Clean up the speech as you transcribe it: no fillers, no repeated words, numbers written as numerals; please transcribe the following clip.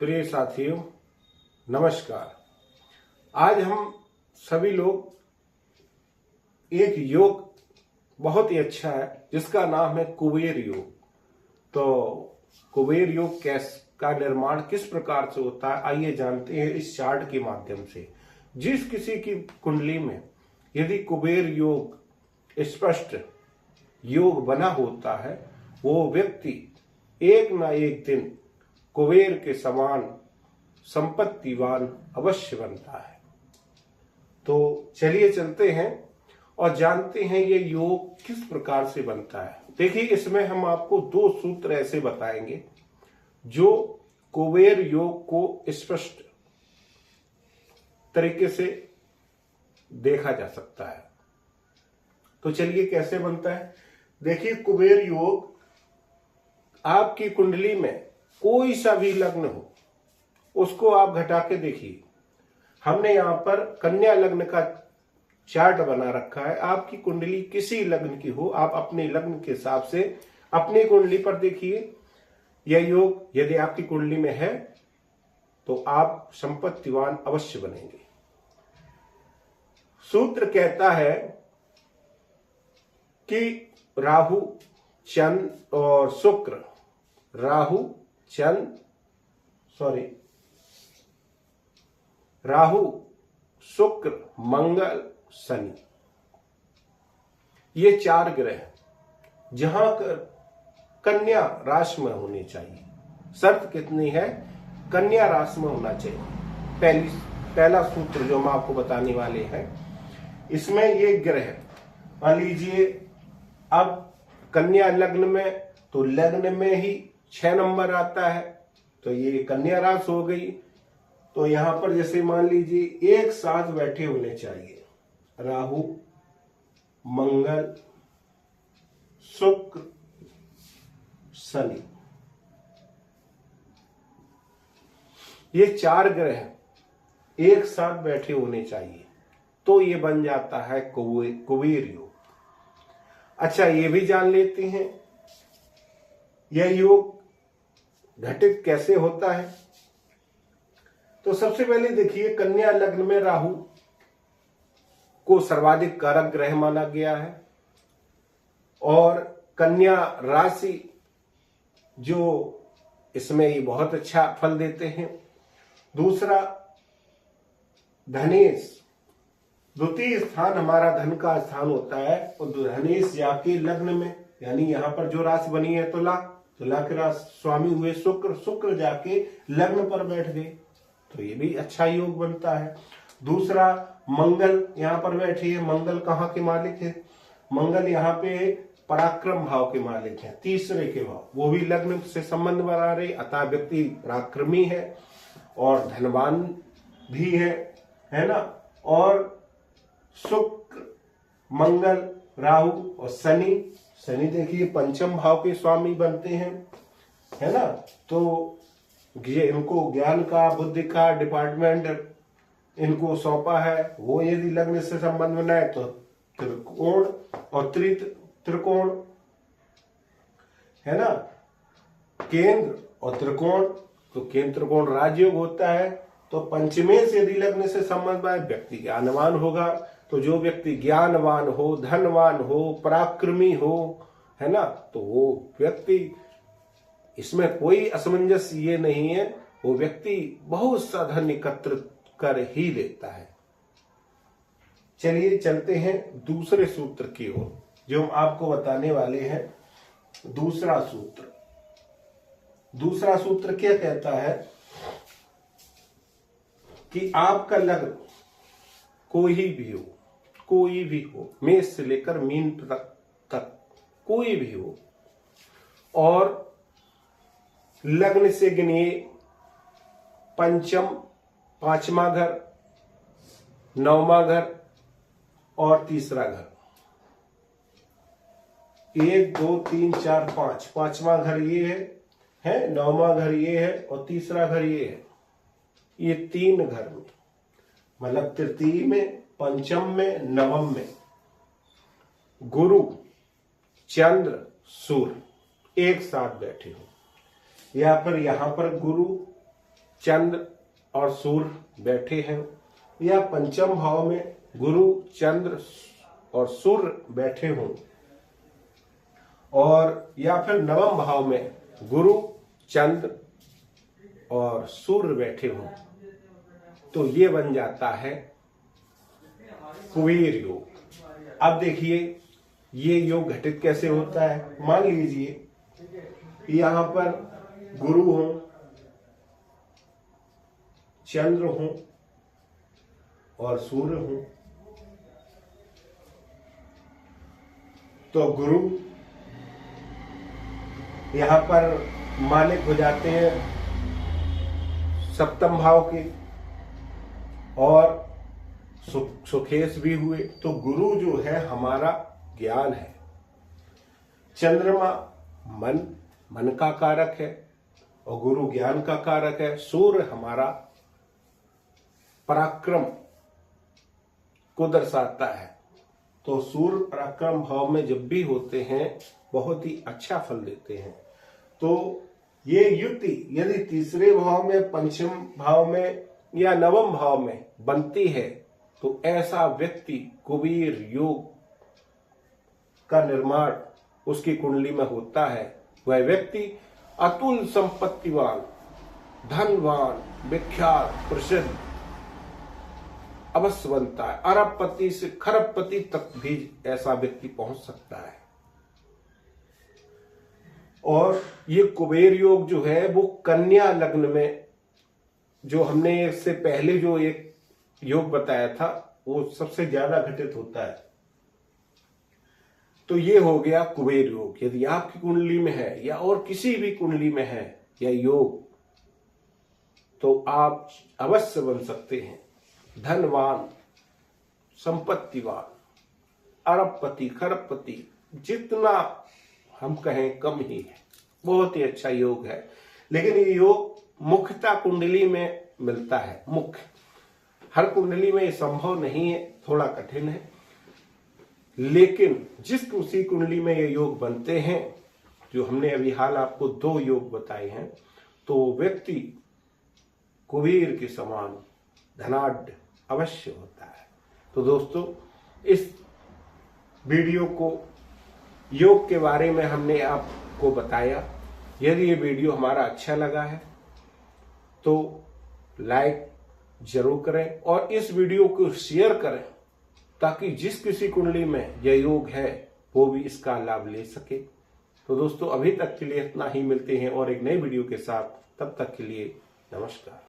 प्रिय साथियों, नमस्कार। आज हम सभी लोग एक योग बहुत ही अच्छा है जिसका नाम है कुबेर योग। तो कुबेर योग का निर्माण किस प्रकार से होता है, आइए जानते हैं इस चार्ट के माध्यम से। जिस किसी की कुंडली में यदि कुबेर योग स्पष्ट योग बना होता है, वो व्यक्ति एक ना एक दिन कुबेर के समान संपत्तिवान अवश्य बनता है। तो चलिए चलते हैं और जानते हैं ये योग किस प्रकार से बनता है। देखिए, इसमें हम आपको 2 सूत्र ऐसे बताएंगे जो कुबेर योग को स्पष्ट तरीके से देखा जा सकता है। तो चलिए कैसे बनता है। देखिए, कुबेर योग आपकी कुंडली में कोई सा भी लग्न हो, उसको आप घटा के देखिए। हमने यहां पर कन्या लग्न का चार्ट बना रखा है। आपकी कुंडली किसी लग्न की हो, आप अपने लग्न के हिसाब से अपनी कुंडली पर देखिए। यह योग यदि आपकी कुंडली में है तो आप संपत्तिवान अवश्य बनेंगे। सूत्र कहता है कि राहु, चंद्र और शुक्र, राहु, शुक्र, मंगल, शनि, ये 4 ग्रह जहां कन्या राशि में होने चाहिए। शर्त कितनी है? कन्या राशि में होना चाहिए। पहला सूत्र जो हम आपको बताने वाले हैं, इसमें ये ग्रह मान लीजिए, अब कन्या लग्न में तो लग्न में ही 6 नंबर आता है, तो ये कन्या राशि हो गई। तो यहां पर जैसे मान लीजिए एक साथ बैठे होने चाहिए राहु, मंगल, शुक्र, शनि। ये 4 ग्रह एक साथ बैठे होने चाहिए, तो ये बन जाता है कुबेर योग। अच्छा, ये भी जान लेते हैं यह योग घटित कैसे होता है। तो सबसे पहले देखिए, कन्या लग्न में राहु को सर्वाधिक कारक ग्रह माना गया है और कन्या राशि जो इसमें ये बहुत अच्छा फल देते हैं। दूसरा, धनेश, द्वितीय स्थान हमारा धन का स्थान होता है, और धनेश जाके लग्न में, यानी यहां पर जो राशि बनी है तुला के राशि स्वामी हुए शुक्र जाके लग्न पर बैठ गए, तो ये भी अच्छा योग बनता है। दूसरा, मंगल यहां पर बैठे हैं। मंगल कहाँ के मालिक है? मंगल यहाँ पे पराक्रम भाव के मालिक हैं, तीसरे के भाव। वो भी लग्न से संबंध बना रहे, अतः व्यक्ति पराक्रमी है और धनवान भी है ना। और शुक्र, मंगल, राहु और शनि देखिए पंचम भाव के स्वामी बनते हैं, है ना। तो ये इनको ज्ञान का, बुद्धि का डिपार्टमेंट इनको सौंपा है। वो यदि लग्न से संबंध बनाए तो त्रिकोण और त्रिकोण, है ना, केंद्र और त्रिकोण। तो केंद्र त्रिकोण राजयोग होता है। तो पंचमे से यदि लग्न से संबंध बनाए, व्यक्ति ज्ञानवान होगा। तो जो व्यक्ति ज्ञानवान हो, धनवान हो, पराक्रमी हो, है ना, तो वो व्यक्ति, इसमें कोई असमंजस ये नहीं है, वो व्यक्ति बहुत सा धन एकत्र कर ही लेता है। चलिए चलते हैं दूसरे सूत्र की ओर, जो हम आपको बताने वाले हैं। दूसरा सूत्र क्या कहता है कि आपका लग्न कोई भी हो, मेष से लेकर मीन तक कोई भी हो, और लग्न से गिनिए पंचम, 5वां घर, 9वां घर और तीसरा घर। 1 2 3 4 5, 5वां घर ये है, 9वां घर ये है और तीसरा घर ये है। ये 3 घर में, मतलब तृतीय में, पंचम में, नवम में गुरु, चंद्र, सूर्य एक साथ बैठे हो, या फिर यहां पर गुरु, चंद्र और सूर्य बैठे हैं, या पंचम भाव में गुरु, चंद्र और सूर्य बैठे हों, और या फिर नवम भाव में गुरु, चंद्र और सूर्य बैठे हों, तो ये बन जाता है कुबेर योग। अब देखिए ये योग घटित कैसे होता है। मान लीजिए यहां पर गुरु हो, चंद्र हो और सूर्य हो, तो गुरु यहां पर मालिक हो जाते हैं सप्तम भाव के, और सुखेश भी हुए। तो गुरु जो है हमारा ज्ञान है, चंद्रमा मन का कारक है और गुरु ज्ञान का कारक है, सूर्य हमारा पराक्रम को दर्शाता है। तो सूर्य पराक्रम भाव में जब भी होते हैं बहुत ही अच्छा फल देते हैं। तो ये युक्ति यदि तीसरे भाव में, पंचम भाव में या नवम भाव में बनती है तो ऐसा व्यक्ति कुबेर योग का निर्माण उसकी कुंडली में होता है। वह व्यक्ति अतुल संपत्तिवान, धनवान, विख्यात, प्रसिद्ध अवश्य बनता है। अरबपति से खरबपति तक भी ऐसा व्यक्ति पहुंच सकता है। और ये कुबेर योग जो है वो कन्या लग्न में, जो हमने इससे पहले जो एक योग बताया था, वो सबसे ज्यादा घटित होता है। तो ये हो गया कुबेर योग। यदि आपकी कुंडली में है या और किसी भी कुंडली में है या योग, तो आप अवश्य बन सकते हैं धनवान, संपत्तिवान, अरबपति, खरबपति। जितना हम कहें कम ही है। बहुत ही अच्छा योग है, लेकिन ये योग मुख्यतः कुंडली में मिलता है। मुख्य हर कुंडली में ये संभव नहीं है, थोड़ा कठिन है। लेकिन जिस उसी कुंडली में ये योग बनते हैं, जो हमने अभी हाल आपको 2 योग बताए हैं, तो व्यक्ति कुबेर के समान धनाढ्य अवश्य होता है। तो दोस्तों, इस वीडियो को योग के बारे में हमने आपको बताया। यदि ये वीडियो हमारा अच्छा लगा है तो लाइक जरूर करें और इस वीडियो को शेयर करें, ताकि जिस किसी कुंडली में यह योग है वो भी इसका लाभ ले सके। तो दोस्तों, अभी तक के लिए इतना ही। मिलते हैं और एक नई वीडियो के साथ। तब तक के लिए नमस्कार।